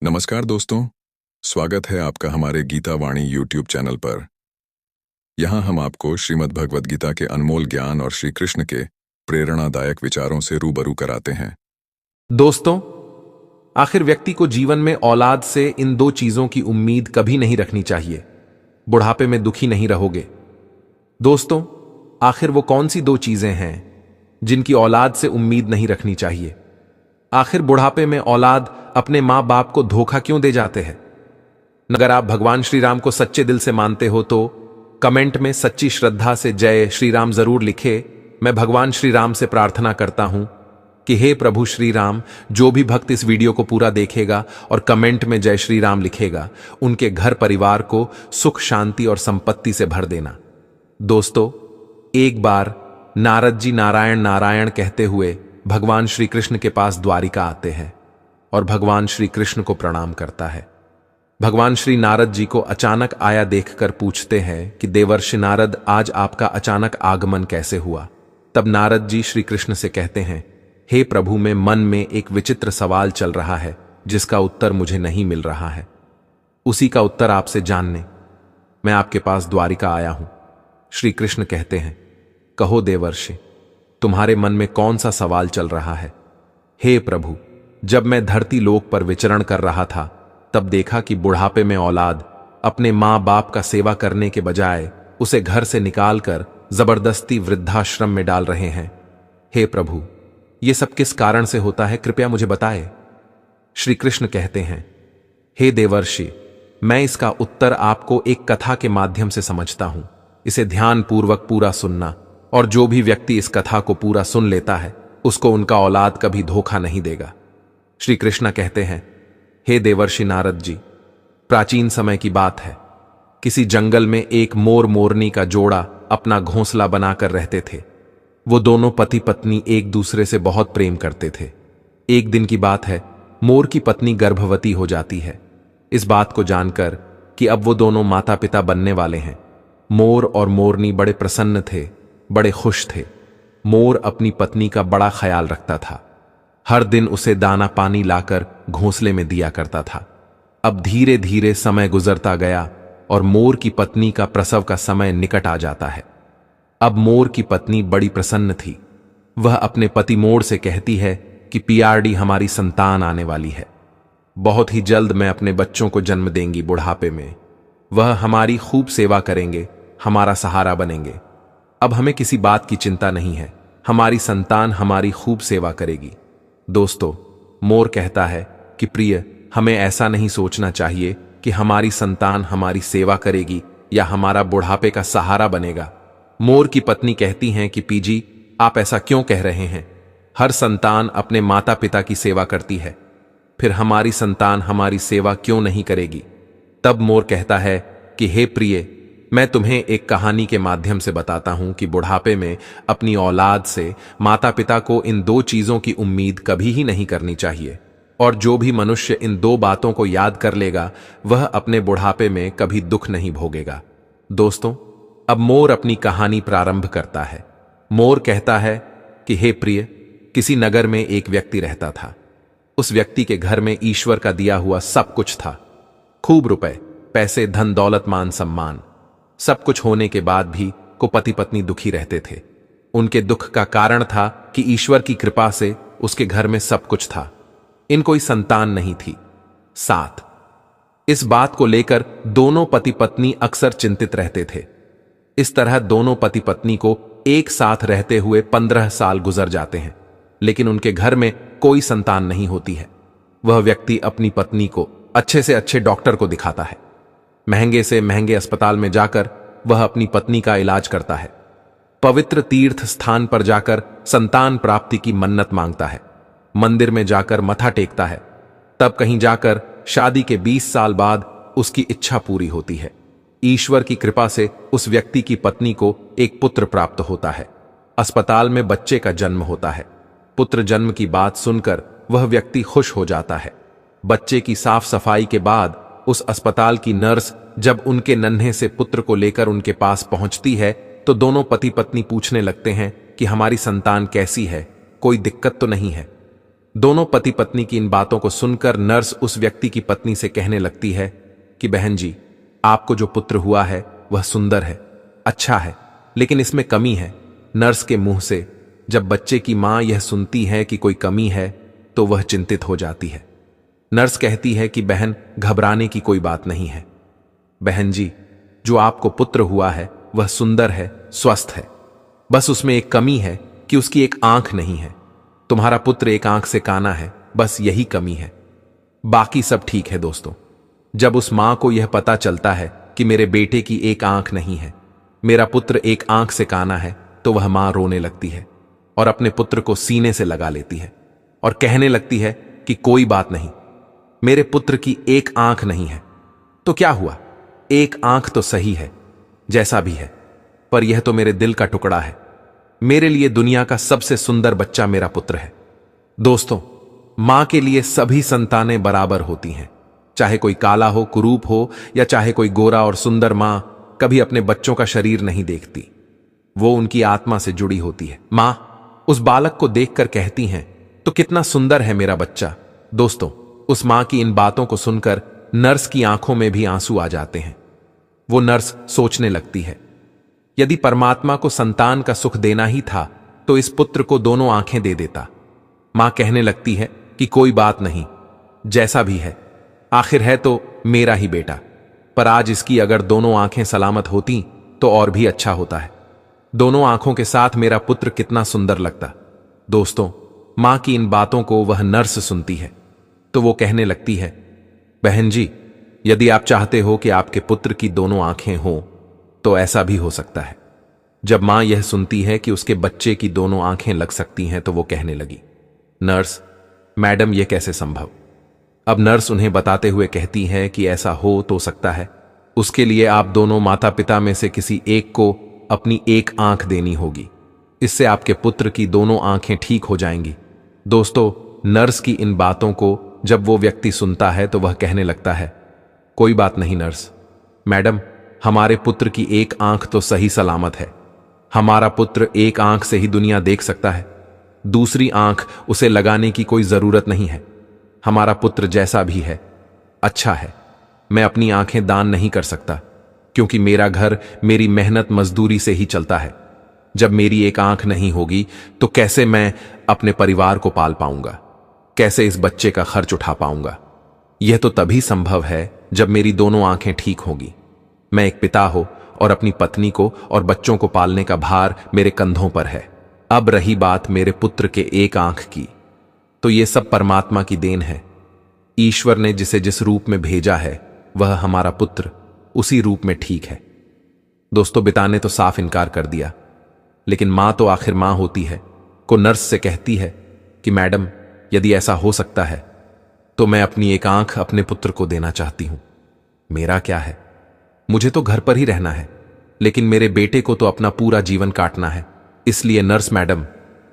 नमस्कार दोस्तों, स्वागत है आपका हमारे गीता वाणी यूट्यूब चैनल पर। यहाँ हम आपको श्रीमद् भगवद गीता के अनमोल ज्ञान और श्री कृष्ण के प्रेरणादायक विचारों से रूबरू कराते हैं। दोस्तों, आखिर व्यक्ति को जीवन में औलाद से इन दो चीजों की उम्मीद कभी नहीं रखनी चाहिए। बुढ़ापे में दुखी नहीं रहोगे। दोस्तों, आखिर वो कौन सी दो चीजें हैं जिनकी औलाद से उम्मीद नहीं रखनी चाहिए? आखिर बुढ़ापे में औलाद अपने मां बाप को धोखा क्यों दे जाते हैं? अगर आप भगवान श्री राम को सच्चे दिल से मानते हो तो कमेंट में सच्ची श्रद्धा से जय श्री राम जरूर लिखे। मैं भगवान श्री राम से प्रार्थना करता हूं कि हे प्रभु श्री राम, जो भी भक्त इस वीडियो को पूरा देखेगा और कमेंट में जय श्री राम लिखेगा, उनके घर परिवार को सुख शांति और संपत्ति से भर देना। दोस्तों, एक बार नारद जी नारायण नारायण कहते हुए भगवान श्री कृष्ण के पास द्वारिका आते हैं और भगवान श्री कृष्ण को प्रणाम करता है। भगवान श्री नारद जी को अचानक आया देखकर पूछते हैं कि देवर्षि नारद, आज आपका अचानक आगमन कैसे हुआ? तब नारद जी श्री कृष्ण से कहते हैं, हे प्रभु, में मन में एक विचित्र सवाल चल रहा है जिसका उत्तर मुझे नहीं मिल रहा है। उसी का उत्तर आपसे जानने मैं आपके पास द्वारिका आया हूं। श्री कृष्ण कहते हैं, कहो देवर्षि, तुम्हारे मन में कौन सा सवाल चल रहा है? हे प्रभु, जब मैं धरती लोक पर विचरण कर रहा था तब देखा कि बुढ़ापे में औलाद अपने मां बाप का सेवा करने के बजाय उसे घर से निकालकर जबरदस्ती वृद्धाश्रम में डाल रहे हैं। हे प्रभु, यह सब किस कारण से होता है, कृपया मुझे बताए। श्री कृष्ण कहते हैं, हे देवर्षि, मैं इसका उत्तर आपको एक कथा के माध्यम से समझता हूं। इसे ध्यानपूर्वक पूरा सुनना, और जो भी व्यक्ति इस कथा को पूरा सुन लेता है उसको उनका औलाद कभी धोखा नहीं देगा। श्री कृष्ण कहते हैं, हे देवर्षि नारद जी, प्राचीन समय की बात है। किसी जंगल में एक मोर मोरनी का जोड़ा अपना घोंसला बनाकर रहते थे। वो दोनों पति पत्नी एक दूसरे से बहुत प्रेम करते थे। एक दिन की बात है, मोर की पत्नी गर्भवती हो जाती है। इस बात को जानकर कि अब वो दोनों माता पिता बनने वाले हैं, मोर और मोरनी बड़े प्रसन्न थे, बड़े खुश थे। मोर अपनी पत्नी का बड़ा ख्याल रखता था। हर दिन उसे दाना पानी लाकर घोंसले में दिया करता था। अब धीरे धीरे समय गुजरता गया और मोर की पत्नी का प्रसव का समय निकट आ जाता है। अब मोर की पत्नी बड़ी प्रसन्न थी। वह अपने पति मोर से कहती है कि पीआरडी, हमारी संतान आने वाली है। बहुत ही जल्द मैं अपने बच्चों को जन्म देंगी। बुढ़ापे में वह हमारी खूब सेवा करेंगे, हमारा सहारा बनेंगे। अब हमें किसी बात की चिंता नहीं है, हमारी संतान हमारी खूब सेवा करेगी। दोस्तों, मोर कहता है कि प्रिय, हमें ऐसा नहीं सोचना चाहिए कि हमारी संतान हमारी सेवा करेगी या हमारा बुढ़ापे का सहारा बनेगा। मोर की पत्नी कहती हैं कि पीजी, आप ऐसा क्यों कह रहे हैं? हर संतान अपने माता पिता की सेवा करती है, फिर हमारी संतान हमारी सेवा क्यों नहीं करेगी? तब मोर कहता है कि हे प्रिय, मैं तुम्हें एक कहानी के माध्यम से बताता हूं कि बुढ़ापे में अपनी औलाद से माता पिता को इन दो चीजों की उम्मीद कभी ही नहीं करनी चाहिए, और जो भी मनुष्य इन दो बातों को याद कर लेगा वह अपने बुढ़ापे में कभी दुख नहीं भोगेगा। दोस्तों, अब मोर अपनी कहानी प्रारंभ करता है। मोर कहता है कि हे प्रिय, किसी नगर में एक व्यक्ति रहता था। उस व्यक्ति के घर में ईश्वर का दिया हुआ सब कुछ था। खूब रुपए पैसे, धन दौलत, मान सम्मान, सब कुछ होने के बाद भी को पति पत्नी दुखी रहते थे। उनके दुख का कारण था कि ईश्वर की कृपा से उसके घर में सब कुछ था, इन कोई संतान नहीं थी। साथ इस बात को लेकर दोनों पति पत्नी अक्सर चिंतित रहते थे। इस तरह दोनों पति पत्नी को एक साथ रहते हुए 15 साल गुजर जाते हैं, लेकिन उनके घर में कोई संतान नहीं होती है। वह व्यक्ति अपनी पत्नी को अच्छे से अच्छे डॉक्टर को दिखाता है। महंगे से महंगे अस्पताल में जाकर वह अपनी पत्नी का इलाज करता है। पवित्र तीर्थ स्थान पर जाकर संतान प्राप्ति की मन्नत मांगता है। मंदिर में जाकर मथा टेकता है। तब कहीं जाकर शादी के 20 साल बाद उसकी इच्छा पूरी होती है। ईश्वर की कृपा से उस व्यक्ति की पत्नी को एक पुत्र प्राप्त होता है। अस्पताल में बच्चे का जन्म होता है। पुत्र जन्म की बात सुनकर वह व्यक्ति खुश हो जाता है। बच्चे की साफ सफाई के बाद उस अस्पताल की नर्स जब उनके नन्हे से पुत्र को लेकर उनके पास पहुंचती है तो दोनों पति पत्नी पूछने लगते हैं कि हमारी संतान कैसी है, कोई दिक्कत तो नहीं है। दोनों पति पत्नी की इन बातों को सुनकर नर्स उस व्यक्ति की पत्नी से कहने लगती है कि बहन जी, आपको जो पुत्र हुआ है वह सुंदर है, अच्छा है, लेकिन इसमें कमी है। नर्स के मुंह से जब बच्चे की मां यह सुनती है कि कोई कमी है तो वह चिंतित हो जाती है। नर्स कहती है कि बहन, घबराने की कोई बात नहीं है। बहन जी, जो आपको पुत्र हुआ है वह सुंदर है, स्वस्थ है, बस उसमें एक कमी है कि उसकी एक आंख नहीं है। तुम्हारा पुत्र एक आंख से काना है, बस यही कमी है, बाकी सब ठीक है। दोस्तों, जब उस मां को यह पता चलता है कि मेरे बेटे की एक आंख नहीं है, मेरा पुत्र एक आंख से काना है, तो वह मां रोने लगती है और अपने पुत्र को सीने से लगा लेती है और कहने लगती है कि कोई बात नहीं, मेरे पुत्र की एक आंख नहीं है तो क्या हुआ, एक आंख तो सही है, जैसा भी है, पर यह तो मेरे दिल का टुकड़ा है। मेरे लिए दुनिया का सबसे सुंदर बच्चा मेरा पुत्र है। दोस्तों, मां के लिए सभी संतानें बराबर होती हैं, चाहे कोई काला हो, कुरूप हो, या चाहे कोई गोरा और सुंदर। मां कभी अपने बच्चों का शरीर नहीं देखती, वो उनकी आत्मा से जुड़ी होती है। मां उस बालक को देखकर कहती हैं, तो कितना सुंदर है मेरा बच्चा। दोस्तों, उस मां की इन बातों को सुनकर नर्स की आंखों में भी आंसू आ जाते हैं। वो नर्स सोचने लगती है, यदि परमात्मा को संतान का सुख देना ही था तो इस पुत्र को दोनों आंखें दे देता। मां कहने लगती है कि कोई बात नहीं, जैसा भी है, आखिर है तो मेरा ही बेटा, पर आज इसकी अगर दोनों आंखें सलामत होती तो और भी अच्छा होता है। दोनों आंखों के साथ मेरा पुत्र कितना सुंदर लगता। दोस्तों, मां की इन बातों को वह नर्स सुनती है तो वो कहने लगती है, बहन जी, यदि आप चाहते हो कि आपके पुत्र की दोनों आंखें हों तो ऐसा भी हो सकता है। जब मां यह सुनती है कि उसके बच्चे की दोनों आंखें लग सकती हैं तो वो कहने लगी, नर्स मैडम, यह कैसे संभव। अब नर्स उन्हें बताते हुए कहती है कि ऐसा हो तो सकता है, उसके लिए आप दोनों माता पिता में से किसी एक को अपनी एक आंख देनी होगी, इससे आपके पुत्र की दोनों आंखें ठीक हो जाएंगी। दोस्तों, नर्स की इन बातों को जब वो व्यक्ति सुनता है तो वह कहने लगता है, कोई बात नहीं नर्स मैडम, हमारे पुत्र की एक आंख तो सही सलामत है। हमारा पुत्र एक आंख से ही दुनिया देख सकता है, दूसरी आंख उसे लगाने की कोई जरूरत नहीं है। हमारा पुत्र जैसा भी है, अच्छा है। मैं अपनी आंखें दान नहीं कर सकता क्योंकि मेरा घर मेरी मेहनत मजदूरी से ही चलता है। जब मेरी एक आंख नहीं होगी तो कैसे मैं अपने परिवार को पाल पाऊंगा, कैसे इस बच्चे का खर्च उठा पाऊंगा। यह तो तभी संभव है जब मेरी दोनों आंखें ठीक होंगी। मैं एक पिता हो और अपनी पत्नी को और बच्चों को पालने का भार मेरे कंधों पर है। अब रही बात मेरे पुत्र के एक आंख की, तो ये सब परमात्मा की देन है। ईश्वर ने जिसे जिस रूप में भेजा है वह हमारा पुत्र उसी रूप में ठीक है। दोस्तों, पिता ने तो साफ इनकार कर दिया, लेकिन मां तो आखिर मां होती है। को नर्स से कहती है कि मैडम, यदि ऐसा हो सकता है तो मैं अपनी एक आंख अपने पुत्र को देना चाहती हूं। मेरा क्या है, मुझे तो घर पर ही रहना है, लेकिन मेरे बेटे को तो अपना पूरा जीवन काटना है। इसलिए नर्स मैडम,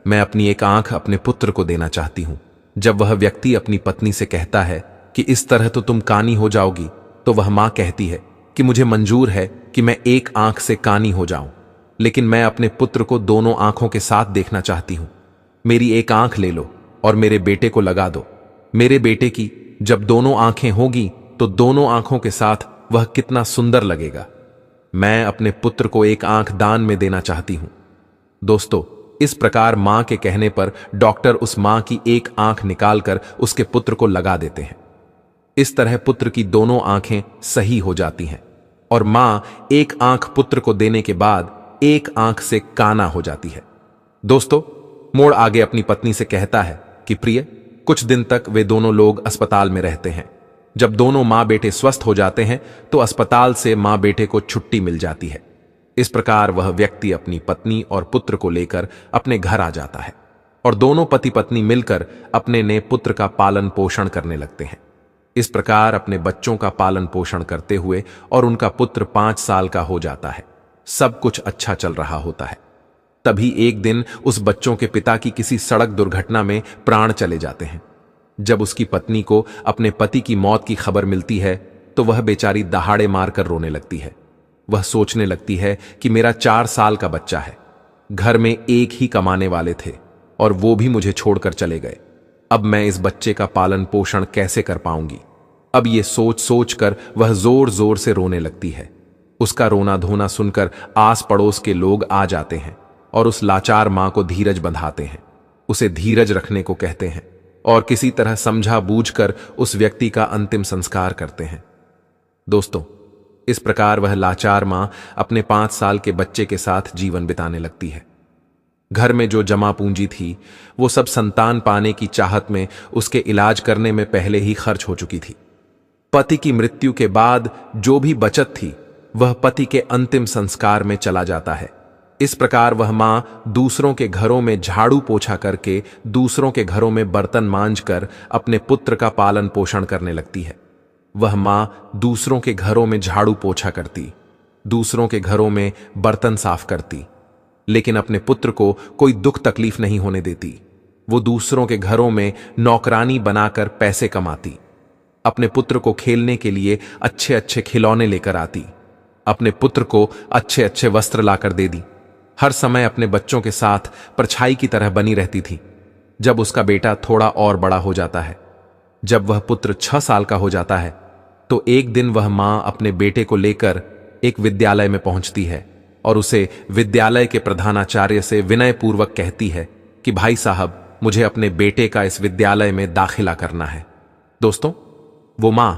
मैं अपनी एक आंख अपने पुत्र को देना चाहती हूं। जब वह व्यक्ति अपनी पत्नी से कहता है कि इस तरह तो तुम कानी हो जाओगी, तो वह मां कहती है कि मुझे मंजूर है कि मैं एक आंख से कानी हो जाऊं, लेकिन मैं अपने पुत्र को दोनों आंखों के साथ देखना चाहती हूं। मेरी एक आंख ले लो और मेरे बेटे को लगा दो। मेरे बेटे की जब दोनों आंखें होगी तो दोनों आंखों के साथ वह कितना सुंदर लगेगा। मैं अपने पुत्र को एक आंख दान में देना चाहती हूं। दोस्तों, इस प्रकार मां के कहने पर डॉक्टर उस मां की एक आंख निकालकर उसके पुत्र को लगा देते हैं। इस तरह पुत्र की दोनों आंखें सही हो जाती हैं और मां एक आंख पुत्र को देने के बाद एक आंख से काना हो जाती है। दोस्तों, मोड़ आगे अपनी पत्नी से कहता है कि प्रिय, कुछ दिन तक वे दोनों लोग अस्पताल में रहते हैं। जब दोनों मां बेटे स्वस्थ हो जाते हैं तो अस्पताल से मां बेटे को छुट्टी मिल जाती है। इस प्रकार वह व्यक्ति अपनी पत्नी और पुत्र को लेकर अपने घर आ जाता है और दोनों पति पत्नी मिलकर अपने नए पुत्र का पालन पोषण करने लगते हैं। इस प्रकार अपने बच्चों का पालन पोषण करते हुए और उनका पुत्र 5 साल का हो जाता है। सब कुछ अच्छा चल रहा होता है। तभी एक दिन उस बच्चों के पिता की किसी सड़क दुर्घटना में प्राण चले जाते हैं। जब उसकी पत्नी को अपने पति की मौत की खबर मिलती है तो वह बेचारी दहाड़े मारकर रोने लगती है। वह सोचने लगती है कि मेरा 4 साल का बच्चा है, घर में एक ही कमाने वाले थे और वो भी मुझे छोड़कर चले गए। अब मैं इस बच्चे का पालन पोषण कैसे कर पाऊंगी। अब ये सोच सोच कर वह जोर जोर से रोने लगती है। उसका रोना धोना सुनकर आस पड़ोस के लोग आ जाते हैं और उस लाचार मां को धीरज बंधाते हैं, उसे धीरज रखने को कहते हैं और किसी तरह समझा बूझकर उस व्यक्ति का अंतिम संस्कार करते हैं। दोस्तों, इस प्रकार वह लाचार मां अपने 5 साल के बच्चे के साथ जीवन बिताने लगती है। घर में जो जमा पूंजी थी वो सब संतान पाने की चाहत में उसके इलाज करने में पहले ही खर्च हो चुकी थी। पति की मृत्यु के बाद जो भी बचत थी वह पति के अंतिम संस्कार में चला जाता है। इस प्रकार वह मां दूसरों के घरों में झाड़ू पोछा करके, दूसरों के घरों में बर्तन मांजकर अपने पुत्र का पालन पोषण करने लगती है। वह मां दूसरों के घरों में झाड़ू पोछा करती, दूसरों के घरों में बर्तन साफ करती, लेकिन अपने पुत्र को कोई दुख तकलीफ नहीं होने देती। वो दूसरों के घरों में नौकरानी बनाकर पैसे कमाती, अपने पुत्र को खेलने के लिए अच्छे अच्छे खिलौने लेकर आती, अपने पुत्र को अच्छे अच्छे वस्त्र लाकर दे दी। हर समय अपने बच्चों के साथ परछाई की तरह बनी रहती थी। जब उसका बेटा थोड़ा और बड़ा हो जाता है, जब वह पुत्र 6 साल का हो जाता है, तो एक दिन वह मां अपने बेटे को लेकर एक विद्यालय में पहुंचती है और उसे विद्यालय के प्रधानाचार्य से विनयपूर्वक कहती है कि भाई साहब, मुझे अपने बेटे का इस विद्यालय में दाखिला करना है। दोस्तों, वो मां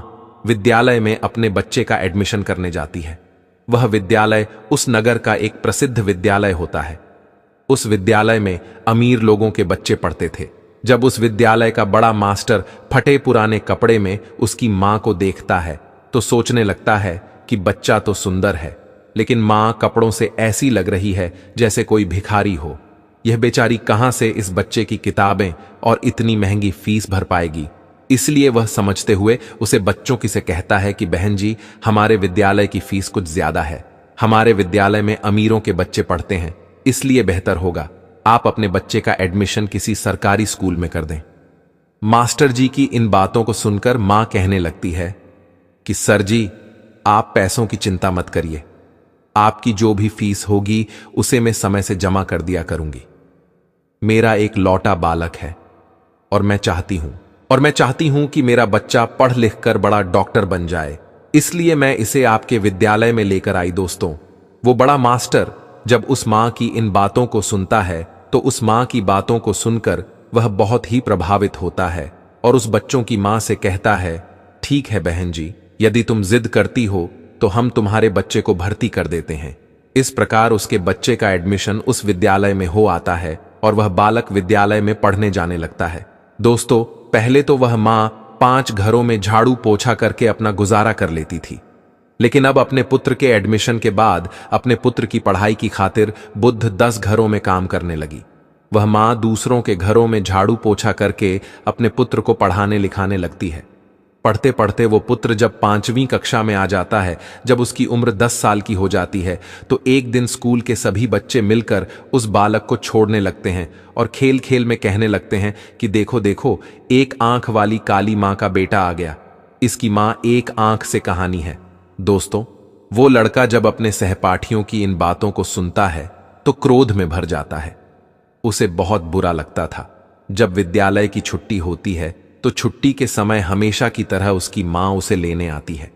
विद्यालय में अपने बच्चे का एडमिशन करने जाती है। वह विद्यालय उस नगर का एक प्रसिद्ध विद्यालय होता है। उस विद्यालय में अमीर लोगों के बच्चे पढ़ते थे। जब उस विद्यालय का बड़ा मास्टर फटे पुराने कपड़े में उसकी मां को देखता है तो सोचने लगता है कि बच्चा तो सुंदर है, लेकिन मां कपड़ों से ऐसी लग रही है जैसे कोई भिखारी हो। यह बेचारी कहां से इस बच्चे की किताबें और इतनी महंगी फीस भर पाएगी। इसलिए वह समझते हुए उसे बच्चों की से कहता है कि बहन जी, हमारे विद्यालय की फीस कुछ ज्यादा है। हमारे विद्यालय में अमीरों के बच्चे पढ़ते हैं, इसलिए बेहतर होगा आप अपने बच्चे का एडमिशन किसी सरकारी स्कूल में कर दें। मास्टर जी की इन बातों को सुनकर मां कहने लगती है कि सर जी, आप पैसों की चिंता मत करिए, आपकी जो भी फीस होगी उसे मैं समय से जमा कर दिया करूंगी। मेरा एक लौटा बालक है और मैं चाहती हूं कि मेरा बच्चा पढ़ लिख कर बड़ा डॉक्टर बन जाए, इसलिए मैं इसे आपके विद्यालय में लेकर आई। दोस्तों, वो बड़ा मास्टर जब उस मां की इन बातों को सुनता है तो उस मां की बातों को सुनकर वह बहुत ही प्रभावित होता है और उस बच्चों की मां से कहता है, ठीक है बहन जी, यदि तुम जिद करती हो तो हम तुम्हारे बच्चे को भर्ती कर देते हैं। इस प्रकार उसके बच्चे का एडमिशन उस विद्यालय में हो आता है और वह बालक विद्यालय में पढ़ने जाने लगता है। दोस्तों, पहले तो वह मां 5 घरों में झाड़ू पोछा करके अपना गुजारा कर लेती थी, लेकिन अब अपने पुत्र के एडमिशन के बाद अपने पुत्र की पढ़ाई की खातिर बुद्ध 10 घरों में काम करने लगी। वह मां दूसरों के घरों में झाड़ू पोछा करके अपने पुत्र को पढ़ाने लिखाने लगती है। पढ़ते पढ़ते वो पुत्र जब 5वीं कक्षा में आ जाता है, जब उसकी उम्र 10 साल की हो जाती है, तो एक दिन स्कूल के सभी बच्चे मिलकर उस बालक को छोड़ने लगते हैं और खेल खेल में कहने लगते हैं कि देखो देखो, एक आंख वाली काली मां का बेटा आ गया, इसकी मां एक आंख से कहानी है। दोस्तों, वो लड़का जब अपने सहपाठियों की इन बातों को सुनता है तो क्रोध में भर जाता है। उसे बहुत बुरा लगता था। जब विद्यालय की छुट्टी होती है तो छुट्टी के समय हमेशा की तरह उसकी मां उसे लेने आती है।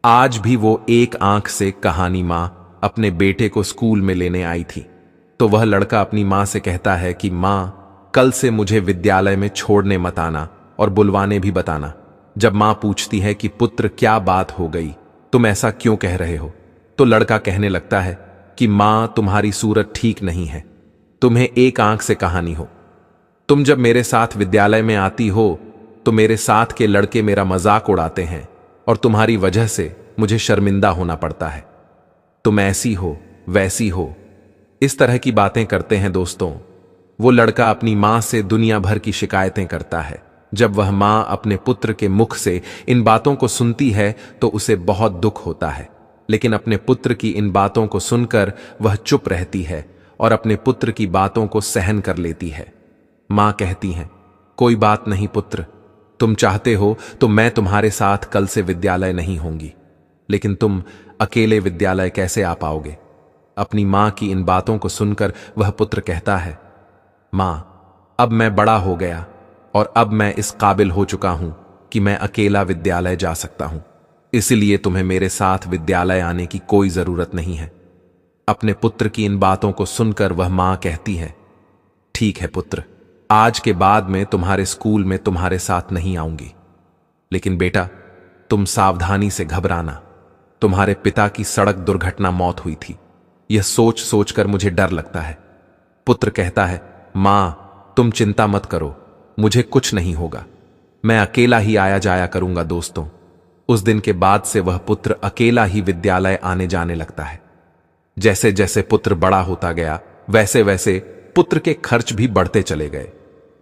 आज भी वो एक आंख से कहानी मां अपने बेटे को स्कूल में लेने आई थी। तो वह लड़का अपनी मां से कहता है कि मां, कल से मुझे विद्यालय में छोड़ने मत आना और बुलवाने भी बताना। जब मां पूछती है कि पुत्र क्या बात हो गई, तुम ऐसा क्यों कह रहे हो, तो लड़का कहने लगता है कि मां, तुम्हारी सूरत ठीक नहीं है, तुम्हें एक आंख से कहानी हो। तुम जब मेरे साथ विद्यालय में आती हो तो मेरे साथ के लड़के मेरा मजाक उड़ाते हैं और तुम्हारी वजह से मुझे शर्मिंदा होना पड़ता है। तुम ऐसी हो वैसी हो, इस तरह की बातें करते हैं। दोस्तों, वो लड़का अपनी मां से दुनिया भर की शिकायतें करता है। जब वह मां अपने पुत्र के मुख से इन बातों को सुनती है तो उसे बहुत दुख होता है, लेकिन अपने पुत्र की इन बातों को सुनकर वह चुप रहती है और अपने पुत्र की बातों को सहन कर लेती है। मां कहती हैं, कोई बात नहीं पुत्र, तुम चाहते हो तो मैं तुम्हारे साथ कल से विद्यालय नहीं होंगी, लेकिन तुम अकेले विद्यालय कैसे आ पाओगे। अपनी मां की इन बातों को सुनकर वह पुत्र कहता है, मां, अब मैं बड़ा हो गया, और अब मैं इस काबिल हो चुका हूं कि मैं अकेला विद्यालय जा सकता हूं। इसलिए तुम्हें मेरे साथ विद्यालय आने की कोई जरूरत नहीं है। अपने पुत्र की इन बातों को सुनकर वह मां कहती है, ठीक है पुत्र, आज के बाद मैं तुम्हारे स्कूल में तुम्हारे साथ नहीं आऊंगी। लेकिन बेटा, तुम सावधानी से घबराना। तुम्हारे पिता की सड़क दुर्घटना मौत हुई थी। यह सोच सोचकर मुझे डर लगता है। पुत्र कहता है, मां, तुम चिंता मत करो, मुझे कुछ नहीं होगा, मैं अकेला ही आया जाया करूंगा। दोस्तों, उस दिन के बाद से वह पुत्र अकेला ही विद्यालय आने जाने लगता है। जैसे जैसे पुत्र बड़ा होता गया, वैसे वैसे पुत्र के खर्च भी बढ़ते चले गए।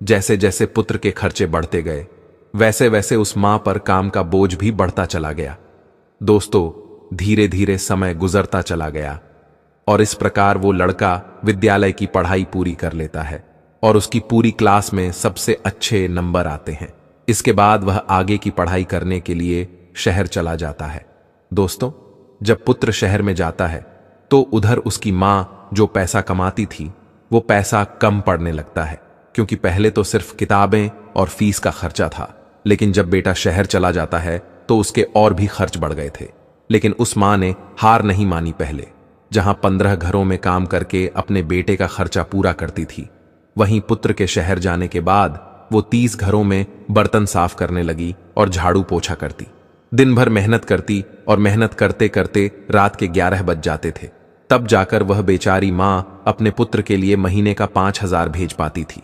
जैसे जैसे पुत्र के खर्चे बढ़ते गए, वैसे वैसे उस मां पर काम का बोझ भी बढ़ता चला गया। दोस्तों, धीरे धीरे समय गुजरता चला गया और इस प्रकार वो लड़का विद्यालय की पढ़ाई पूरी कर लेता है और उसकी पूरी क्लास में सबसे अच्छे नंबर आते हैं। इसके बाद वह आगे की पढ़ाई करने के लिए शहर चला जाता है। दोस्तों, जब पुत्र शहर में जाता है तो उधर उसकी मां जो पैसा कमाती थी वो पैसा कम पड़ने लगता है, क्योंकि पहले तो सिर्फ किताबें और फीस का खर्चा था। लेकिन जब बेटा शहर चला जाता है तो उसके और भी खर्च बढ़ गए थे। लेकिन उस मां ने हार नहीं मानी। पहले जहां 15 घरों में काम करके अपने बेटे का खर्चा पूरा करती थी, वहीं पुत्र के शहर जाने के बाद वो 30 घरों में बर्तन साफ करने लगी और झाड़ू पोछा करती। दिन भर मेहनत करती और मेहनत करते करते रात के 11 बज जाते थे। तब जाकर वह बेचारी मां अपने पुत्र के लिए महीने का 5,000 भेज पाती थी।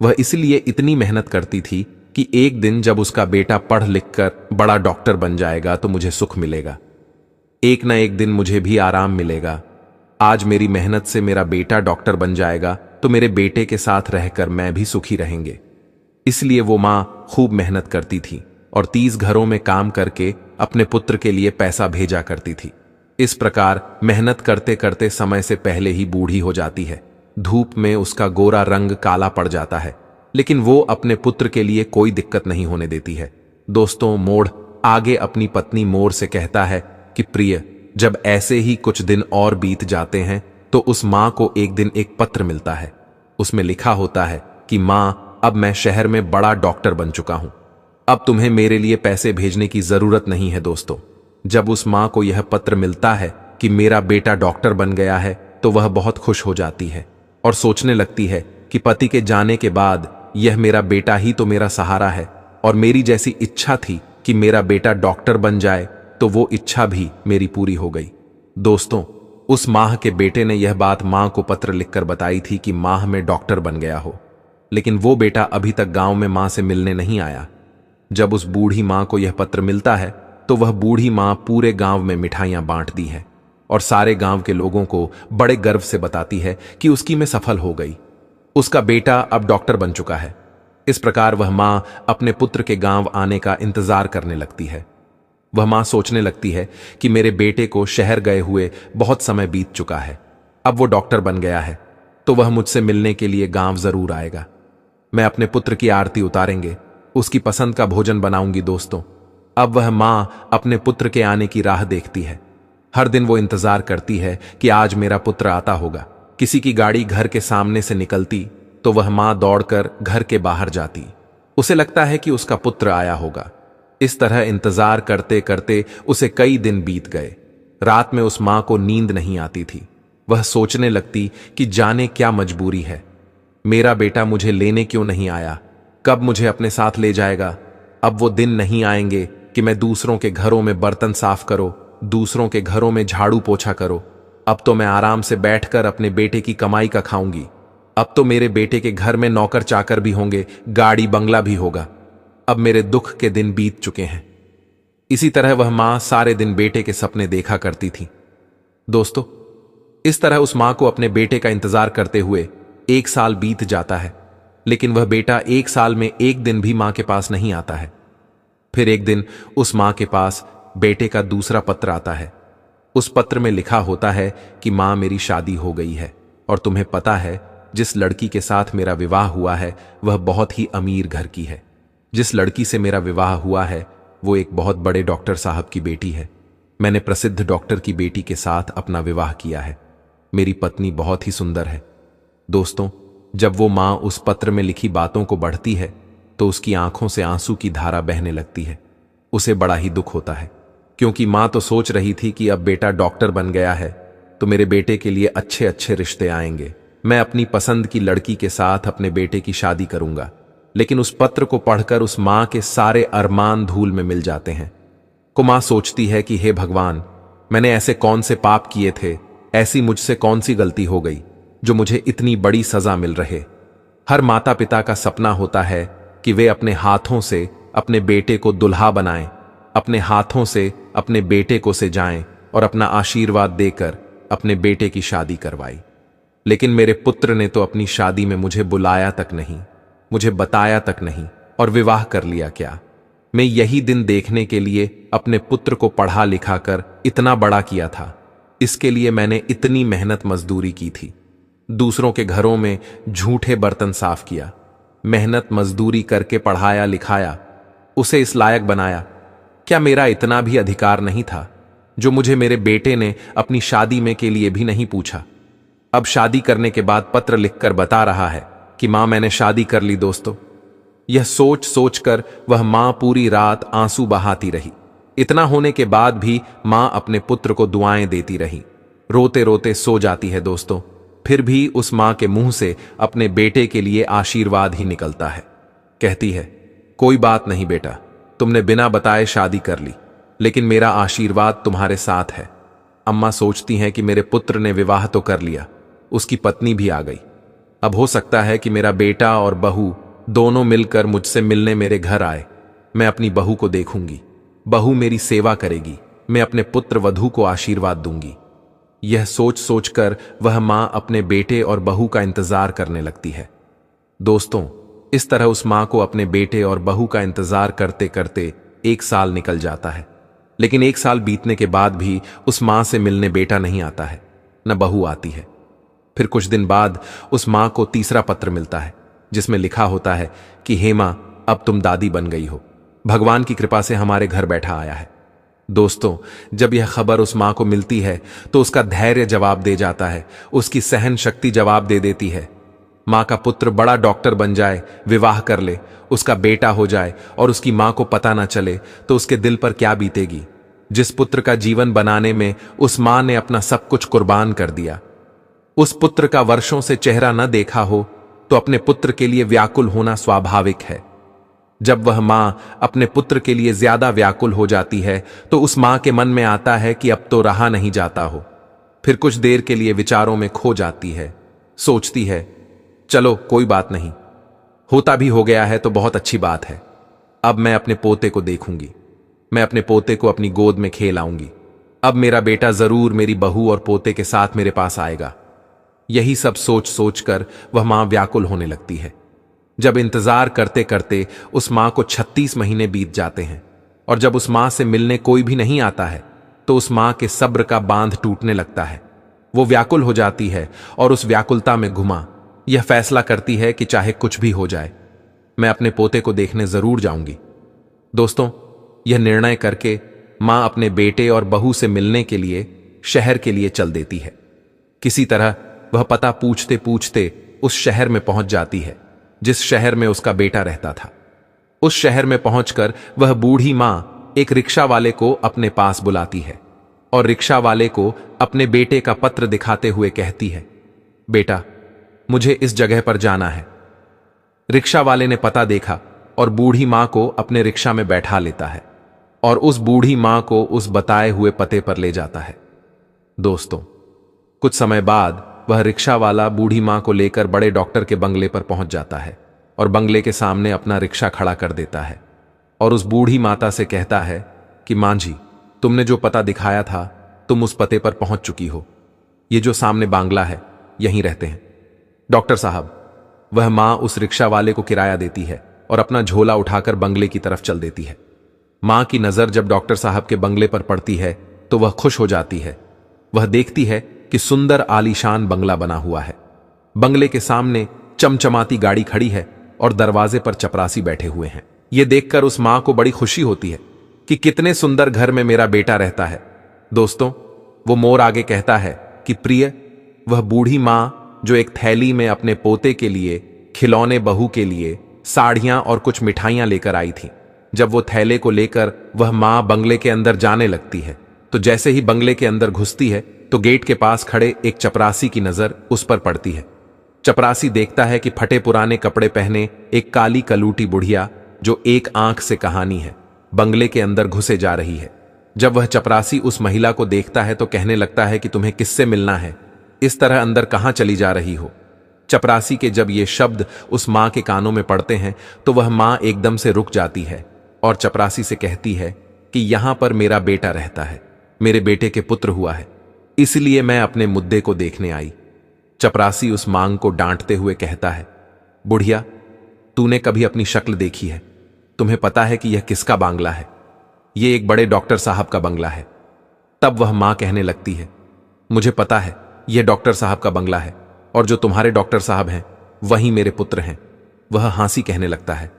वह इसलिए इतनी मेहनत करती थी कि एक दिन जब उसका बेटा पढ़ लिख कर बड़ा डॉक्टर बन जाएगा तो मुझे सुख मिलेगा, एक न एक दिन मुझे भी आराम मिलेगा। आज मेरी मेहनत से मेरा बेटा डॉक्टर बन जाएगा तो मेरे बेटे के साथ रहकर मैं भी सुखी रहेंगे। इसलिए वो मां खूब मेहनत करती थी और 30 घरों में काम करके अपने पुत्र के लिए पैसा भेजा करती थी। इस प्रकार मेहनत करते करते समय से पहले ही बूढ़ी हो जाती है। धूप में उसका गोरा रंग काला पड़ जाता है, लेकिन वो अपने पुत्र के लिए कोई दिक्कत नहीं होने देती है। दोस्तों, मोड़ आगे अपनी पत्नी मोर से कहता है कि प्रिय, जब ऐसे ही कुछ दिन और बीत जाते हैं तो उस मां को एक दिन एक पत्र मिलता है। उसमें लिखा होता है कि मां, अब मैं शहर में बड़ा डॉक्टर बन चुका हूं, अब तुम्हें मेरे लिए पैसे भेजने की जरूरत नहीं है। दोस्तों, जब उस मां को यह पत्र मिलता है कि मेरा बेटा डॉक्टर बन गया है तो वह बहुत खुश हो जाती है और सोचने लगती है कि पति के जाने के बाद यह मेरा बेटा ही तो मेरा सहारा है और मेरी जैसी इच्छा थी कि मेरा बेटा डॉक्टर बन जाए तो वो इच्छा भी मेरी पूरी हो गई। दोस्तों, उस माह के बेटे ने यह बात मां को पत्र लिखकर बताई थी कि माह में डॉक्टर बन गया हो, लेकिन वो बेटा अभी तक गांव में मां से मिलने नहीं आया। जब उस बूढ़ी मां को यह पत्र मिलता है तो वह बूढ़ी मां पूरे गांव में मिठाइयां बांटती है और सारे गांव के लोगों को बड़े गर्व से बताती है कि उसकी में सफल हो गई, उसका बेटा अब डॉक्टर बन चुका है। इस प्रकार वह मां अपने पुत्र के गांव आने का इंतजार करने लगती है। वह मां सोचने लगती है कि मेरे बेटे को शहर गए हुए बहुत समय बीत चुका है, अब वो डॉक्टर बन गया है तो वह मुझसे मिलने के लिए गांव जरूर आएगा। मैं अपने पुत्र की आरती उतारेंगे, उसकी पसंद का भोजन बनाऊंगी। दोस्तों, अब वह मां अपने पुत्र के आने की राह देखती है। हर दिन वो इंतजार करती है कि आज मेरा पुत्र आता होगा। किसी की गाड़ी घर के सामने से निकलती तो वह मां दौड़कर घर के बाहर जाती। उसे लगता है कि उसका पुत्र आया होगा। इस तरह इंतजार करते करते उसे कई दिन बीत गए। रात में उस मां को नींद नहीं आती थी। वह सोचने लगती कि जाने क्या मजबूरी है, मेरा बेटा मुझे लेने क्यों नहीं आया, कब मुझे अपने साथ ले जाएगा। अब वो दिन नहीं आएंगे कि मैं दूसरों के घरों में बर्तन साफ करो, दूसरों के घरों में झाड़ू पोछा करो। अब तो मैं आराम से बैठकर अपने बेटे की कमाई का खाऊंगी। अब तो मेरे बेटे के घर में नौकर चाकर भी होंगे, गाड़ी बंगला भी होगा। अब मेरे दुख के दिन बीत चुके हैं। इसी तरह वह मां सारे दिन बेटे के सपने देखा करती थी। दोस्तों, इस तरह उस मां को अपने बेटे का इंतजार करते हुए 1 साल बीत जाता है, लेकिन वह बेटा 1 साल में एक दिन भी मां के पास नहीं आता है। फिर एक दिन उस मां के पास बेटे का दूसरा पत्र आता है। उस पत्र में लिखा होता है कि मां, मेरी शादी हो गई है और तुम्हें पता है जिस लड़की के साथ मेरा विवाह हुआ है वह बहुत ही अमीर घर की है। जिस लड़की से मेरा विवाह हुआ है वो एक बहुत बड़े डॉक्टर साहब की बेटी है। मैंने प्रसिद्ध डॉक्टर की बेटी के साथ अपना विवाह किया है। मेरी पत्नी बहुत ही सुंदर है। दोस्तों, जब वो मां उस पत्र में लिखी बातों को पढ़ती है तो उसकी आंखों से आंसू की धारा बहने लगती है। उसे बड़ा ही दुख होता है, क्योंकि मां तो सोच रही थी कि अब बेटा डॉक्टर बन गया है तो मेरे बेटे के लिए अच्छे अच्छे रिश्ते आएंगे, मैं अपनी पसंद की लड़की के साथ अपने बेटे की शादी करूंगा। लेकिन उस पत्र को पढ़कर उस मां के सारे अरमान धूल में मिल जाते हैं। को मां सोचती है कि हे भगवान, मैंने ऐसे कौन से पाप किए थे, ऐसी मुझसे कौन सी गलती हो गई जो मुझे इतनी बड़ी सजा मिल रहे। हर माता पिता का सपना होता है कि वे अपने हाथों से अपने बेटे को दुल्हा बनाएं, अपने हाथों से अपने बेटे को सजाएं और अपना आशीर्वाद देकर अपने बेटे की शादी करवाई। लेकिन मेरे पुत्र ने तो अपनी शादी में मुझे बुलाया तक नहीं, मुझे बताया तक नहीं और विवाह कर लिया। क्या मैं यही दिन देखने के लिए अपने पुत्र को पढ़ा लिखा कर इतना बड़ा किया था? इसके लिए मैंने इतनी मेहनत मजदूरी की थी, दूसरों के घरों में झूठे बर्तन साफ किया, मेहनत मजदूरी करके पढ़ाया लिखाया, उसे इस लायक बनाया। क्या मेरा इतना भी अधिकार नहीं था जो मुझे मेरे बेटे ने अपनी शादी में के लिए भी नहीं पूछा? अब शादी करने के बाद पत्र लिखकर बता रहा है कि मां मैंने शादी कर ली। दोस्तों, यह सोच सोचकर वह मां पूरी रात आंसू बहाती रही। इतना होने के बाद भी मां अपने पुत्र को दुआएं देती रही, रोते रोते सो जाती है। दोस्तों, फिर भी उस मां के मुंह से अपने बेटे के लिए आशीर्वाद ही निकलता है। कहती है, कोई बात नहीं बेटा, तुमने बिना बताए शादी कर ली, लेकिन मेरा आशीर्वाद तुम्हारे साथ है। अम्मा सोचती हैं कि मेरे पुत्र ने विवाह तो कर लिया, उसकी पत्नी भी आ गई, अब हो सकता है कि मेरा बेटा और बहू दोनों मिलकर मुझसे मिलने मेरे घर आए। मैं अपनी बहू को देखूंगी, बहू मेरी सेवा करेगी, मैं अपने पुत्र वधू को आशीर्वाद दूंगी। यह सोच सोचकर वह मां अपने बेटे और बहू का इंतजार करने लगती है। दोस्तों, इस तरह उस मां को अपने बेटे और बहू का इंतजार करते करते 1 साल निकल जाता है। लेकिन 1 साल बीतने के बाद भी उस मां से मिलने बेटा नहीं आता है, न बहू आती है। फिर कुछ दिन बाद उस मां को तीसरा पत्र मिलता है, जिसमें लिखा होता है कि हे मां, अब तुम दादी बन गई हो, भगवान की कृपा से हमारे घर बैठा आया है। दोस्तों, जब यह खबर उस मां को मिलती है तो उसका धैर्य जवाब दे जाता है, उसकी सहन शक्ति जवाब दे देती है। मां का पुत्र बड़ा डॉक्टर बन जाए, विवाह कर ले, उसका बेटा हो जाए और उसकी मां को पता ना चले तो उसके दिल पर क्या बीतेगी। जिस पुत्र का जीवन बनाने में उस मां ने अपना सब कुछ कुर्बान कर दिया, उस पुत्र का वर्षों से चेहरा न देखा हो तो अपने पुत्र के लिए व्याकुल होना स्वाभाविक है। जब वह मां अपने पुत्र के लिए ज्यादा व्याकुल हो जाती है तो उस मां के मन में आता है कि अब तो रहा नहीं जाता हो। फिर कुछ देर के लिए विचारों में खो जाती है, सोचती है, चलो कोई बात नहीं, होता भी हो गया है तो बहुत अच्छी बात है। अब मैं अपने पोते को देखूंगी, मैं अपने पोते को अपनी गोद में खेल आऊंगी। अब मेरा बेटा जरूर मेरी बहू और पोते के साथ मेरे पास आएगा। यही सब सोच सोचकर वह मां व्याकुल होने लगती है। जब इंतजार करते करते उस मां को 36 महीने बीत जाते हैं और जब उस मां से मिलने कोई भी नहीं आता है तो उस मां के सब्र का बांध टूटने लगता है। वो व्याकुल हो जाती है और उस व्याकुलता में घुमा यह फैसला करती है कि चाहे कुछ भी हो जाए, मैं अपने पोते को देखने जरूर जाऊंगी। दोस्तों, यह निर्णय करके मां अपने बेटे और बहू से मिलने के लिए शहर के लिए चल देती है। किसी तरह वह पता पूछते पूछते उस शहर में पहुंच जाती है जिस शहर में उसका बेटा रहता था। उस शहर में पहुंचकर वह बूढ़ी मां एक रिक्शा वाले को अपने पास बुलाती है और रिक्शा वाले को अपने बेटे का पत्र दिखाते हुए कहती है, बेटा, मुझे इस जगह पर जाना है। रिक्शा वाले ने पता देखा और बूढ़ी मां को अपने रिक्शा में बैठा लेता है और उस बूढ़ी मां को उस बताए हुए पते पर ले जाता है। दोस्तों, कुछ समय बाद वह रिक्शा वाला बूढ़ी मां को लेकर बड़े डॉक्टर के बंगले पर पहुंच जाता है और बंगले के सामने अपना रिक्शा खड़ा कर देता है और उस बूढ़ी माता से कहता है कि मां जी, तुमने जो पता दिखाया था तुम उस पते पर पहुंच चुकी हो। ये जो सामने बांग्ला है, यहीं रहते हैं। डॉक्टर साहब, वह मां उस रिक्शा वाले को किराया देती है और अपना झोला उठाकर बंगले की तरफ चल देती है। मां की नजर जब डॉक्टर साहब के बंगले पर पड़ती है तो वह खुश हो जाती है। वह देखती है कि सुंदर आलीशान बंगला बना हुआ है। बंगले के सामने चमचमाती गाड़ी खड़ी है और दरवाजे पर चपरासी बैठे हुए हैं। यह देखकर उस मां को बड़ी खुशी होती है कि कितने सुंदर घर में मेरा बेटा रहता है। दोस्तों, वो मोर आगे कहता है कि प्रिय, वह बूढ़ी मां जो एक थैली में अपने पोते के लिए, खिलौने बहू के लिए साड़ियां और कुछ मिठाइयां लेकर आई थी। जब वो थैले को लेकर वह मां बंगले के अंदर जाने लगती है तो जैसे ही बंगले के अंदर घुसती है तो गेट के पास खड़े एक चपरासी की नजर उस पर पड़ती है। चपरासी देखता है कि फटे पुराने कपड़े पहने एक काली कलूटी बुढ़िया जो एक आंख से कहानी है बंगले के अंदर घुसे जा रही है। जब वह चपरासी उस महिला को देखता है तो कहने लगता है कि तुम्हें किससे मिलना है, इस तरह अंदर कहां चली जा रही हो। चपरासी के जब ये शब्द उस मां के कानों में पड़ते हैं तो वह मां एकदम से रुक जाती है और चपरासी से कहती है कि यहां पर मेरा बेटा रहता है, मेरे बेटे के पुत्र हुआ है, इसलिए मैं अपने मुद्दे को देखने आई। चपरासी उस मांग को डांटते हुए कहता है, बुढ़िया, तूने कभी अपनी शक्ल देखी है? तुम्हें पता है कि यह किसका बांग्ला है? यह एक बड़े डॉक्टर साहब का बंगला है। तब वह मां कहने लगती है, मुझे पता है यह डॉक्टर साहब का बंगला है और जो तुम्हारे डॉक्टर साहब हैं वही मेरे पुत्र हैं। वह हंसी कहने लगता है,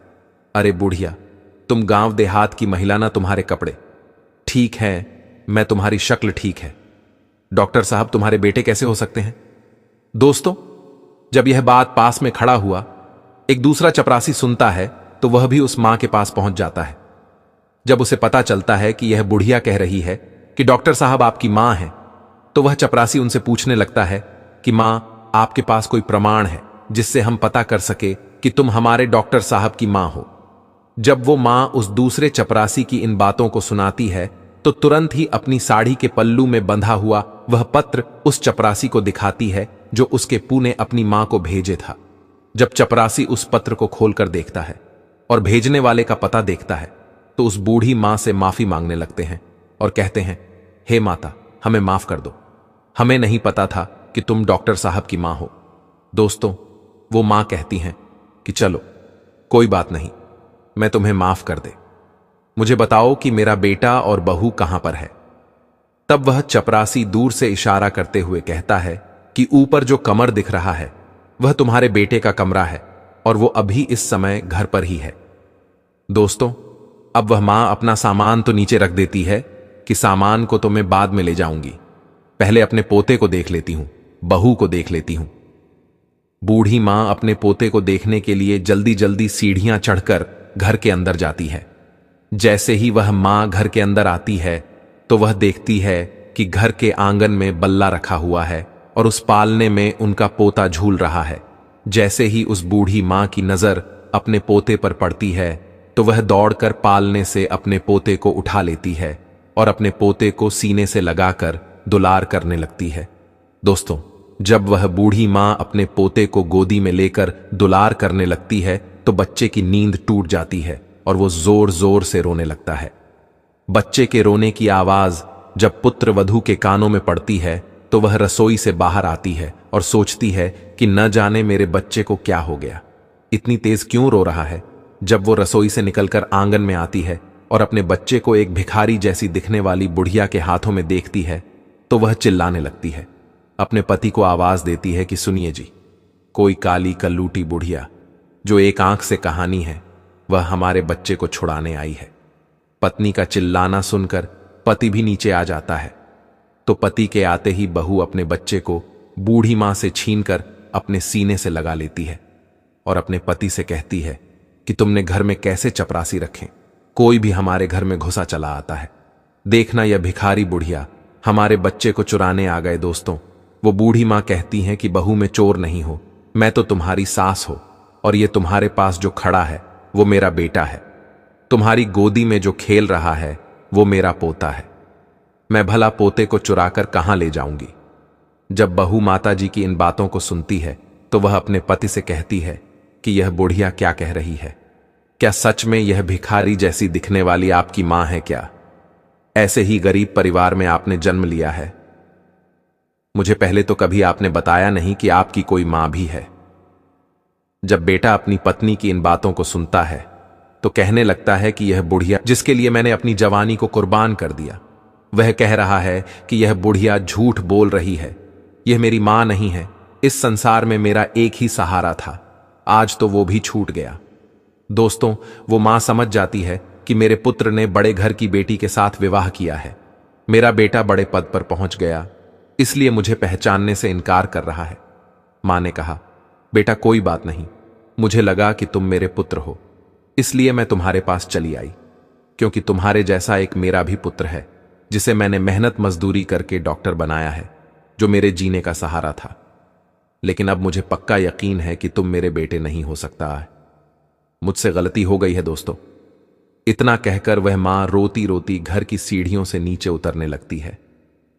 अरे बुढ़िया, तुम गांव देहात की महिला ना, तुम्हारे कपड़े ठीक है, मैं तुम्हारी शक्ल ठीक है, डॉक्टर साहब तुम्हारे बेटे कैसे हो सकते हैं? दोस्तों, जब यह बात पास में खड़ा हुआ एक दूसरा चपरासी सुनता है तो वह भी उस मां के पास पहुंच जाता है। जब उसे पता चलता है कि यह बुढ़िया कह रही है कि डॉक्टर साहब आपकी मां है तो वह चपरासी उनसे पूछने लगता है कि मां, आपके पास कोई प्रमाण है जिससे हम पता कर सके कि तुम हमारे डॉक्टर साहब की मां हो? जब वो मां उस दूसरे चपरासी की इन बातों को सुनाती है तो तुरंत ही अपनी साड़ी के पल्लू में बंधा हुआ वह पत्र उस चपरासी को दिखाती है जो उसके पू ने अपनी मां को भेजे था। जब चपरासी उस पत्र को खोलकर देखता है और भेजने वाले का पता देखता है तो उस बूढ़ी मां से माफी मांगने लगते हैं और कहते हैं, हे माता, हमें माफ कर दो, हमें नहीं पता था कि तुम डॉक्टर साहब की मां हो। दोस्तों, वो मां कहती हैं कि चलो कोई बात नहीं, मैं तुम्हें माफ कर दे, मुझे बताओ कि मेरा बेटा और बहू कहां पर है। तब वह चपरासी दूर से इशारा करते हुए कहता है कि ऊपर जो कमर दिख रहा है वह तुम्हारे बेटे का कमरा है और वो अभी इस समय घर पर ही है। दोस्तों, अब वह मां अपना सामान तो नीचे रख देती है कि सामान को तो मैं बाद में ले जाऊंगी, पहले अपने पोते को देख लेती हूं, बहू को देख लेती हूं। बूढ़ी मां अपने पोते को देखने के लिए जल्दी जल्दी सीढ़ियां चढ़कर घर के अंदर जाती है। जैसे ही वह मां घर के अंदर आती है तो वह देखती है कि घर के आंगन में बल्ला रखा हुआ है और उस पालने में उनका पोता झूल रहा है। जैसे ही उस बूढ़ी मां की नजर अपने पोते पर पड़ती है तो वह दौड़कर पालने से अपने पोते को उठा लेती है और अपने पोते को सीने से लगाकर दुलार करने लगती है। दोस्तों, जब वह बूढ़ी मां अपने पोते को गोदी में लेकर दुलार करने लगती है तो बच्चे की नींद टूट जाती है और वो जोर जोर से रोने लगता है। बच्चे के रोने की आवाज जब पुत्र वधू के कानों में पड़ती है तो वह रसोई से बाहर आती है और सोचती है कि न जाने मेरे बच्चे को क्या हो गया, इतनी तेज क्यों रो रहा है। जब वो रसोई से निकलकर आंगन में आती है और अपने बच्चे को एक भिखारी जैसी दिखने वाली बुढ़िया के हाथों में देखती है तो वह चिल्लाने लगती है। अपने पति को आवाज देती है कि सुनिए जी, कोई काली कल्लूटी बुढ़िया जो एक आंख से कहानी है वह हमारे बच्चे को छुड़ाने आई है। पत्नी का चिल्लाना सुनकर पति भी नीचे आ जाता है तो पति के आते ही बहू अपने बच्चे को बूढ़ी मां से छीनकर अपने सीने से लगा लेती है और अपने पति से कहती है कि तुमने घर में कैसे चपरासी रखे, कोई भी हमारे घर में घुसा चला आता है, देखना यह भिखारी बुढ़िया हमारे बच्चे को चुराने आ गए। दोस्तों, वो बूढ़ी मां कहती हैं कि बहू, मैं चोर नहीं हो, मैं तो तुम्हारी सास हो और ये तुम्हारे पास जो खड़ा है वो मेरा बेटा है, तुम्हारी गोदी में जो खेल रहा है वो मेरा पोता है, मैं भला पोते को चुराकर कहां ले जाऊंगी। जब बहू माता जी की इन बातों को सुनती है तो वह अपने पति से कहती है कि यह बुढ़िया क्या कह रही है, क्या सच में यह भिखारी जैसी दिखने वाली आपकी मां है क्या? ऐसे ही गरीब परिवार में आपने जन्म लिया है, मुझे पहले तो कभी आपने बताया नहीं कि आपकी कोई मां भी है। जब बेटा अपनी पत्नी की इन बातों को सुनता है तो कहने लगता है कि यह बुढ़िया जिसके लिए मैंने अपनी जवानी को कुर्बान कर दिया, वह कह रहा है कि यह बुढ़िया झूठ बोल रही है, यह मेरी मां नहीं है, इस संसार में मेरा एक ही सहारा था, आज तो वो भी छूट गया। दोस्तों, वो मां समझ जाती है कि मेरे पुत्र ने बड़े घर की बेटी के साथ विवाह किया है, मेरा बेटा बड़े पद पर पहुंच गया, इसलिए मुझे पहचानने से इनकार कर रहा है। मां ने कहा, बेटा कोई बात नहीं, मुझे लगा कि तुम मेरे पुत्र हो, इसलिए मैं तुम्हारे पास चली आई, क्योंकि तुम्हारे जैसा एक मेरा भी पुत्र है, जिसे मैंने मेहनत मजदूरी करके डॉक्टर बनाया है, जो मेरे जीने का सहारा था। लेकिन अब मुझे पक्का यकीन है कि तुम मेरे बेटे नहीं हो सकता है। मुझसे गलती हो गई है दोस्तों। इतना कहकर वह मां रोती रोती घर की सीढ़ियों से नीचे उतरने लगती है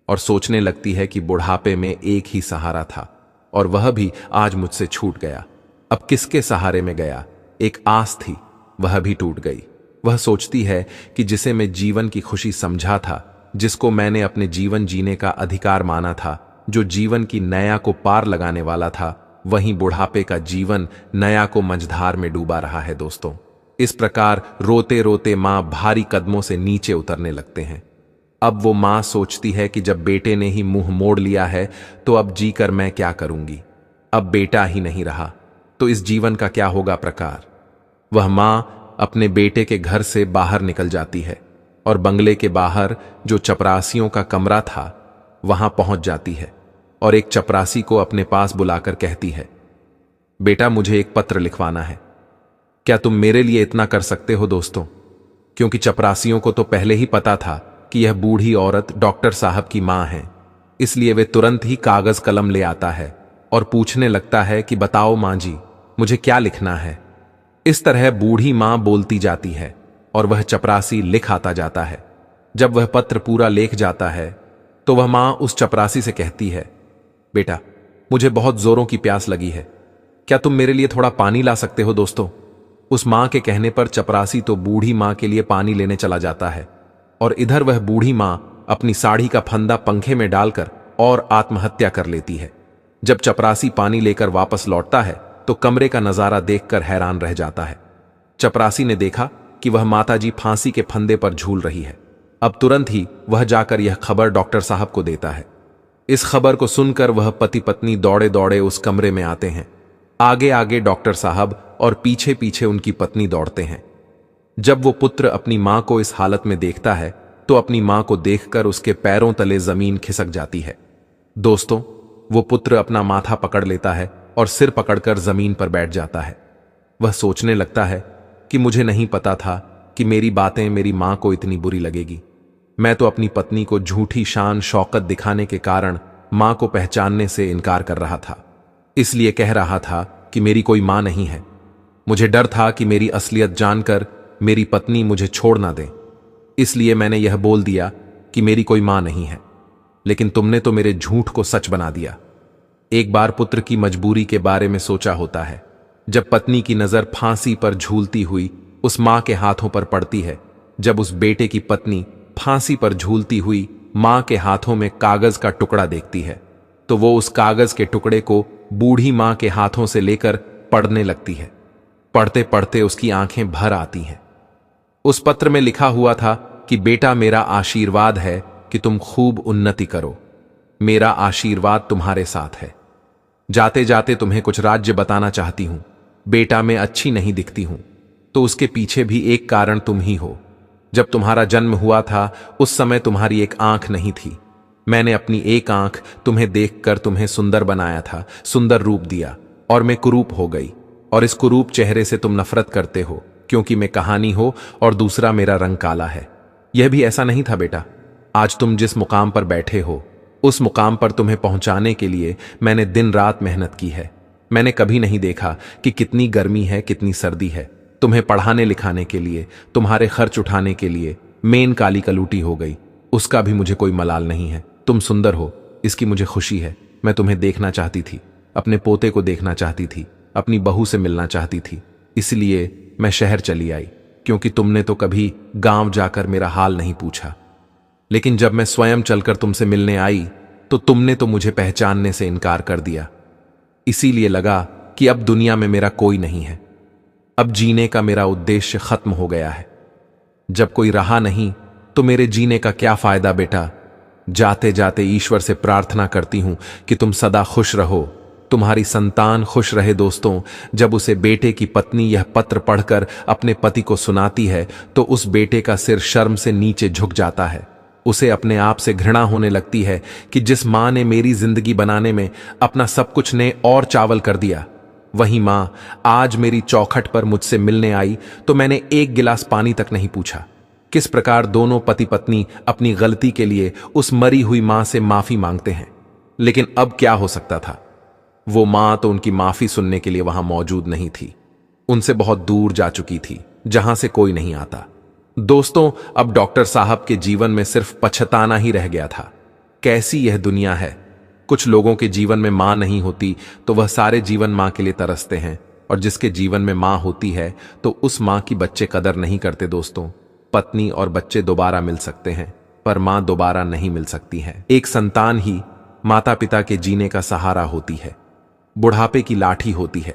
और सोचने लगती है कि बुढ़ापे में एक ही सहारा था और वह भी आज मुझसे छूट गया। अब किसके सहारे में गया? एक आस थी, वह भी टूट गई। वह सोचती है कि जिसे मैं जीवन की खुशी समझा था, जिसको मैंने अपने जीवन जीने का अधिकार माना था, जो जीवन की नया को पार लगाने वाला था, वहीं बुढ़ापे का जीवन नया को मंझधार में डूबा रहा है दोस्तों। इस प्रकार रोते रोते मां भारी कदमों से नीचे उतरने लगते हैं। अब वो मां सोचती है कि जब बेटे ने ही मुंह मोड़ लिया है तो अब जीकर मैं क्या करूंगी? अब बेटा ही नहीं रहा तो इस जीवन का क्या होगा प्रकार? वह मां अपने बेटे के घर से बाहर निकल जाती है और बंगले के बाहर जो चपरासियों का कमरा था वहां पहुंच जाती है और एक चपरासी को अपने पास बुलाकर कहती है, बेटा मुझे एक पत्र लिखवाना है। क्या तुम मेरे लिए इतना कर सकते हो दोस्तों? क्योंकि चपरासियों को तो पहले ही पता था कि यह बूढ़ी औरत डॉक्टर साहब की मां है, इसलिए वे तुरंत ही कागज कलम ले आता है और पूछने लगता है कि बताओ मां जी, मुझे क्या लिखना है? इस तरह बूढ़ी मां बोलती जाती है और वह चपरासी लिख आता जाता है। जब वह पत्र पूरा लेख जाता है तो वह मां उस चपरासी से कहती है, बेटा मुझे बहुत जोरों की प्यास लगी है, क्या तुम मेरे लिए थोड़ा पानी ला सकते हो दोस्तों? उस मां के कहने पर चपरासी तो बूढ़ी मां के लिए पानी लेने चला जाता है और इधर वह बूढ़ी मां अपनी साड़ी का फंदा पंखे में डालकर और आत्महत्या कर लेती है। जब चपरासी पानी लेकर वापस लौटता है तो कमरे का नजारा देखकर हैरान रह जाता है। चपरासी ने देखा कि वह माताजी फांसी के फंदे पर झूल रही है। अब तुरंत ही वह जाकर यह खबर डॉक्टर साहब को देता है। इस खबर को सुनकर वह पति पत्नी दौड़े दौड़े उस कमरे में आते हैं। आगे आगे डॉक्टर साहब और पीछे पीछे उनकी पत्नी दौड़ते हैं। जब वो पुत्र अपनी मां को इस हालत में देखता है तो अपनी मां को देखकर उसके पैरों तले जमीन खिसक जाती है। दोस्तों, वो पुत्र अपना माथा पकड़ लेता है और सिर पकड़कर जमीन पर बैठ जाता है। वह सोचने लगता है कि मुझे नहीं पता था कि मेरी बातें मेरी मां को इतनी बुरी लगेगी। मैं तो अपनी पत्नी को झूठी शान शौकत दिखाने के कारण मां को पहचानने से इनकार कर रहा था, इसलिए कह रहा था कि मेरी कोई मां नहीं है। मुझे डर था कि मेरी असलियत जानकर मेरी पत्नी मुझे छोड़ ना दे, इसलिए मैंने यह बोल दिया कि मेरी कोई मां नहीं है। लेकिन तुमने तो मेरे झूठ को सच बना दिया। एक बार पुत्र की मजबूरी के बारे में सोचा होता है। जब पत्नी की नजर फांसी पर झूलती हुई उस मां के हाथों पर पड़ती है, जब उस बेटे की पत्नी फांसी पर झूलती हुई मां के हाथों में कागज का टुकड़ा देखती है, तो वो उस कागज के टुकड़े को बूढ़ी मां के हाथों से लेकर पढ़ने लगती है। पढ़ते पढ़ते उसकी आंखें भर आती हैं। उस पत्र में लिखा हुआ था कि बेटा मेरा आशीर्वाद है कि तुम खूब उन्नति करो। मेरा आशीर्वाद तुम्हारे साथ है। जाते जाते तुम्हें कुछ राज्य बताना चाहती हूं। बेटा मैं अच्छी नहीं दिखती हूं, तो उसके पीछे भी एक कारण तुम ही हो। जब तुम्हारा जन्म हुआ था उस समय तुम्हारी एक आंख नहीं थी। मैंने अपनी एक आंख तुम्हें देखकर तुम्हें सुंदर बनाया था, सुंदर रूप दिया, और मैं कुरूप हो गई। और इस कुरूप चेहरे से तुम नफरत करते हो क्योंकि मैं कहानी हो और दूसरा मेरा रंग काला है। यह भी ऐसा नहीं था बेटा। आज तुम जिस मुकाम पर बैठे हो उस मुकाम पर तुम्हें पहुंचाने के लिए मैंने दिन रात मेहनत की है। मैंने कभी नहीं देखा कि कितनी गर्मी है, कितनी सर्दी है। तुम्हें पढ़ाने लिखाने के लिए, तुम्हारे खर्च उठाने के लिए मेन काली कलूटी हो गई। उसका भी मुझे कोई मलाल नहीं है। तुम सुंदर हो, इसकी मुझे खुशी है। मैं तुम्हें देखना चाहती थी, अपने पोते को देखना चाहती थी, अपनी बहू से मिलना चाहती थी, इसलिए मैं शहर चली आई, क्योंकि तुमने तो कभी गांव जाकर मेरा हाल नहीं पूछा। लेकिन जब मैं स्वयं चलकर तुमसे मिलने आई तो तुमने तो मुझे पहचानने से इनकार कर दिया। इसीलिए लगा कि अब दुनिया में मेरा कोई नहीं है। अब जीने का मेरा उद्देश्य खत्म हो गया है। जब कोई रहा नहीं तो मेरे जीने का क्या फायदा बेटा। जाते जाते ईश्वर से प्रार्थना करती हूं कि तुम सदा खुश रहो, तुम्हारी संतान खुश रहे। दोस्तों, जब उसे बेटे की पत्नी यह पत्र पढ़कर अपने पति को सुनाती है तो उस बेटे का सिर शर्म से नीचे झुक जाता है। उसे अपने आप से घृणा होने लगती है कि जिस मां ने मेरी जिंदगी बनाने में अपना सब कुछ ने और चावल कर दिया, वहीं मां आज मेरी चौखट पर मुझसे मिलने आई तो मैंने एक गिलास पानी तक नहीं पूछा। किस प्रकार दोनों पति पत्नी अपनी गलती के लिए उस मरी हुई मां से माफी मांगते हैं। लेकिन अब क्या हो सकता था, वो मां तो उनकी माफी सुनने के लिए वहां मौजूद नहीं थी, उनसे बहुत दूर जा चुकी थी, जहां से कोई नहीं आता। दोस्तों, अब डॉक्टर साहब के जीवन में सिर्फ पछताना ही रह गया था। कैसी यह दुनिया है। कुछ लोगों के जीवन में मां नहीं होती तो वह सारे जीवन मां के लिए तरसते हैं, और जिसके जीवन में मां होती है तो उस मां की बच्चे कदर नहीं करते। दोस्तों, पत्नी और बच्चे दोबारा मिल सकते हैं, पर मां दोबारा नहीं मिल सकती है। एक संतान ही माता पिता के जीने का सहारा होती है, बुढ़ापे की लाठी होती है।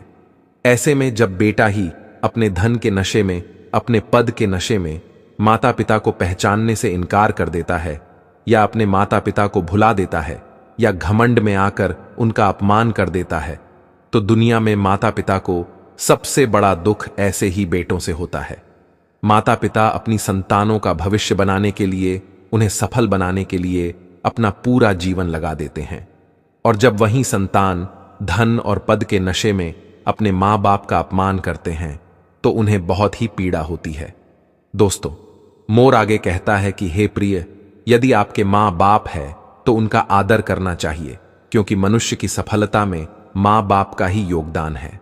ऐसे में जब बेटा ही अपने धन के नशे में, अपने पद के नशे में माता पिता को पहचानने से इनकार कर देता है, या अपने माता पिता को भुला देता है, या घमंड में आकर उनका अपमान कर देता है, तो दुनिया में माता पिता को सबसे बड़ा दुख ऐसे ही बेटों से होता है। माता पिता अपनी संतानों का भविष्य बनाने के लिए, उन्हें सफल बनाने के लिए अपना पूरा जीवन लगा देते हैं, और जब वही संतान धन और पद के नशे में अपने मां बाप का अपमान करते हैं तो उन्हें बहुत ही पीड़ा होती है। दोस्तों, मोर आगे कहता है कि हे प्रिय, यदि आपके मां बाप है तो उनका आदर करना चाहिए, क्योंकि मनुष्य की सफलता में मां बाप का ही योगदान है।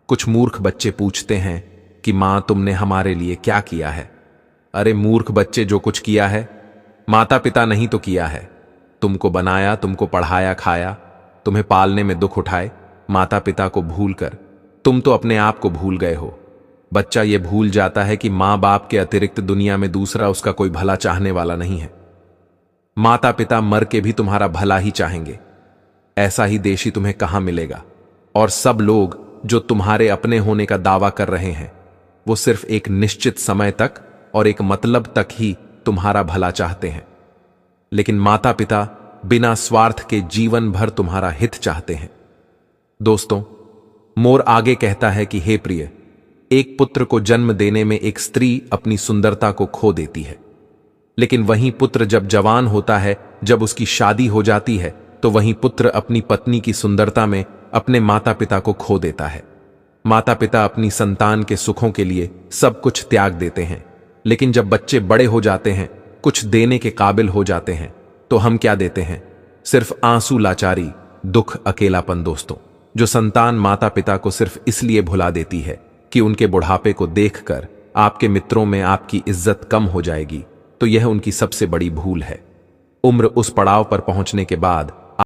कुछ मूर्ख बच्चे पूछते हैं कि मां तुमने हमारे लिए क्या किया है। अरे मूर्ख बच्चे, जो कुछ किया है माता पिता नहीं तो किया है। तुमको बनाया, तुमको पढ़ाया खाया, तुम्हें पालने में दुख उठाए, माता पिता को भूलकर तुम तो अपने आप को भूल गए हो। बच्चा ये भूल जाता है कि मां बाप के अतिरिक्त दुनिया में दूसरा उसका कोई भला चाहने वाला नहीं है। माता पिता मर के भी तुम्हारा भला ही चाहेंगे। ऐसा ही देशी तुम्हें कहां मिलेगा। और सब लोग जो तुम्हारे अपने होने का दावा कर रहे हैं, वो सिर्फ एक निश्चित समय तक और एक मतलब तक ही तुम्हारा भला चाहते हैं। लेकिन माता पिता बिना स्वार्थ के जीवन भर तुम्हारा हित चाहते हैं। दोस्तों, मोर आगे कहता है कि हे प्रिय, एक पुत्र को जन्म देने में एक स्त्री अपनी सुंदरता को खो देती है, लेकिन वही पुत्र जब जवान होता है, जब उसकी शादी हो जाती है, तो वही पुत्र अपनी पत्नी की सुंदरता में अपने माता पिता को खो देता है। माता पिता अपनी संतान के सुखों के लिए सब कुछ त्याग देते हैं, लेकिन जब बच्चे बड़े हो जाते हैं, कुछ देने के काबिल हो जाते हैं, तो हम क्या देते हैं? सिर्फ आंसू, लाचारी, दुख, अकेलापन। दोस्तों, जो संतान माता पिता को सिर्फ इसलिए भुला देती है कि उनके बुढ़ापे को देखकर आपके मित्रों में आपकी इज्जत कम हो जाएगी, तो यह उनकी सबसे बड़ी भूल है। उम्र उस पड़ाव पर पहुंचने के बाद